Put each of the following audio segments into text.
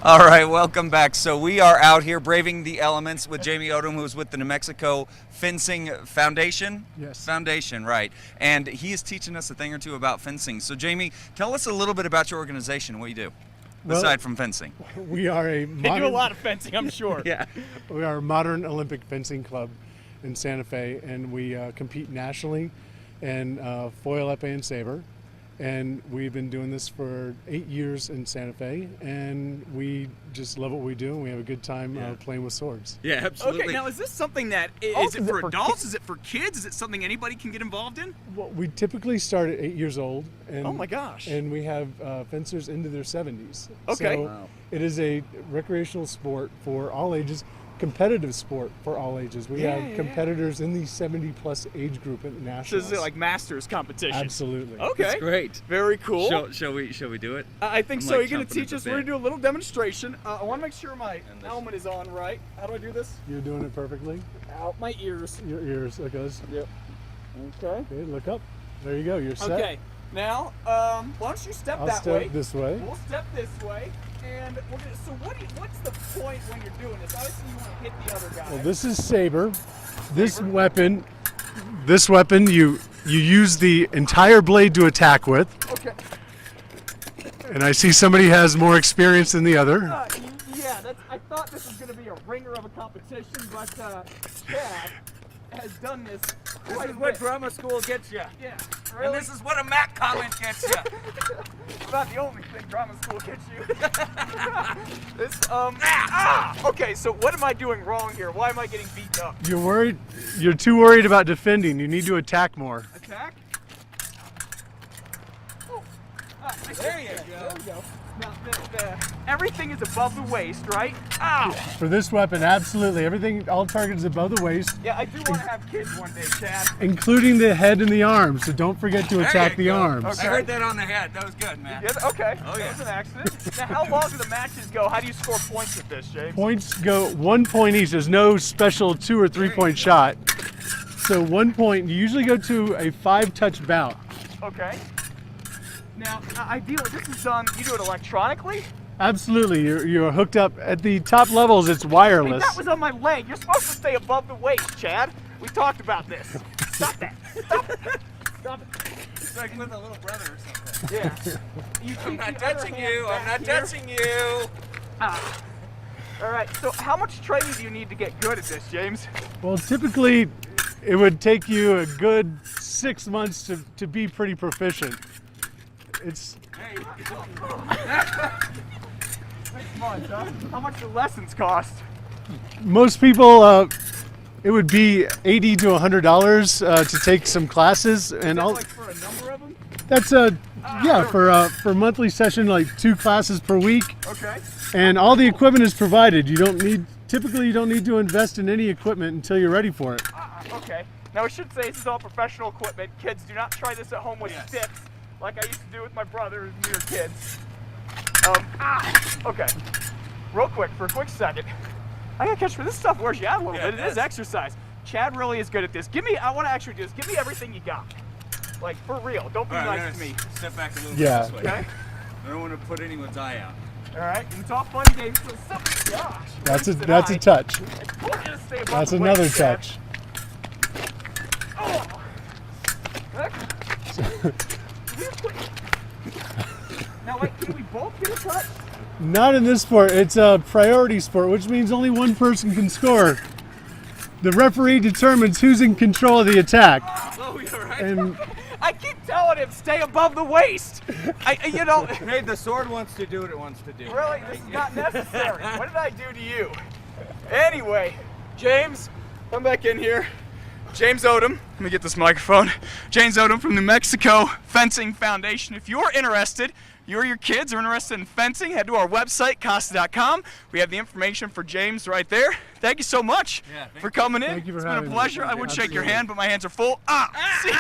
All right, welcome back. So we are out here braving the elements with Jamie Odom, who's with the New Mexico Fencing Foundation. Yes. Foundation, right. And he is teaching us a thing or two about fencing. So Jamie, tell us a little bit about your organization and what you do, aside from fencing. We are a They do a lot of fencing, I'm sure. Yeah. We are a modern Olympic fencing club in Santa Fe, and we compete nationally in foil, epee, and saber. And we've been doing this for 8 years in Santa Fe, and we just love what we do, and we have a good time playing with swords. Yeah, absolutely. Okay, now is this something that, is it for adults? Is it for kids? Is it something anybody can get involved in? Well, we typically start at 8 years old, and Oh my gosh. and we have fencers into their 70s. Okay. So Wow. it is a recreational sport for all ages, competitive sport for all ages. We have competitors in the 70-plus age group at So nationals. is it like masters competition? Absolutely. Okay. That's great. Very cool. Shall we do it? I think I'm, so. like, You're going to chomping at teach the us. We're going bit. to do a little demonstration. I want to make sure my And this. helmet is on right. How do I do this? You're doing it perfectly. Out my ears. Your ears, look at us. Yep. Okay. Okay, look up. There you go. You're set. Okay. Now, why don't you step I'll that step way? this way. We'll step this way. And we're gonna, so what's the point when you're doing this? Obviously you want to hit the other guy. Well, this is saber. This weapon, you use the entire blade to attack with. Okay. And I see somebody has more experience than the other. Yeah, I thought this was going to be a ringer of a competition, but Chad has done this This quite is a what bit. drama school gets you. Yeah, And really? this is what a Mac comment gets you. It's not the only thing drama school gets you. This, okay, so what am I doing wrong here? Why am I getting beat up? You're worried. You're too worried about defending. You need to attack more. Attack? Oh, There you go. There we go. Now, everything is above the waist, right? Ow! For this weapon, absolutely. Everything, all targets above the waist, Yeah, I do want to have kids one day, Chad. including the head and the arms. So don't forget to attack the you go. arms. Okay. I heard that on the head. That was good, man. Yeah, okay. Oh, yeah. That was an accident. Now, how long do the matches go? How do you score points at this, James? Points go 1 point each. There's no special 2 or 3 point shot. So 1 point. You usually go to a 5-touch bout. Okay. Now, ideally, this is done, you do it electronically? Absolutely. You're hooked up at the top levels. It's Wait, wireless. that was on my leg. You're supposed to stay above the waist, Chad. We talked about this. Stop that. Stop it. Stop it. It's like with a little brother or something. Yeah. You I'm keep not the other touching hand you. I'm back not here. touching you. All right, so how much training do you need to get good at this, James? Well, typically, it would take you a good 6 months to be pretty proficient. It's Hey. 6 months, huh? How much do lessons cost? most people. It would be $80 to $100 to take some classes, and all. Like for a number of them? That's for monthly session, like 2 classes per week, Okay. and all the equipment is provided. You don't need to invest in any equipment until you're ready for it. Okay. Now I should say this is all professional equipment. Kids, do not try this at home with Yes. sticks, like I used to do with my brother when we were kids. Okay. Real quick, for a quick second. I gotta catch for this stuff wears you out a little Yeah, bit. it It is does. exercise. Chad really is good at this. I want to actually do this. Give me everything you got. Like, for real. Don't be All right, nice to I'm me. gonna step back a little Yeah. bit this way. Okay? I don't want to put anyone's eye out. All right. And it's all fun and games. So, gosh. That's a James and I touch. told you to stay above That's the another waist, Chad. touch. Oh. Now, wait, can we both get a touch? Not in this sport. It's a priority sport, which means only one person can score. The referee determines who's in control of the attack. Oh, you're right. And I keep telling him, stay above the waist. You know, Hey, the sword wants to do what it wants to do. really, this is not necessary. What did I do to you? Anyway, James, come back in here. James Odom, let me get this microphone. James Odom from New Mexico Fencing Foundation. If you're interested, you or your kids are interested in fencing, head to our website, Casa.com. We have the information for James right there. Thank you so much for coming in. Thank you for It's been a having me. pleasure. I would shake your Absolutely. hand, but my hands are full. See?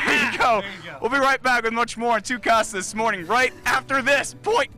There you go. We'll be right back with much more on Two Casa this morning, right after this. Point.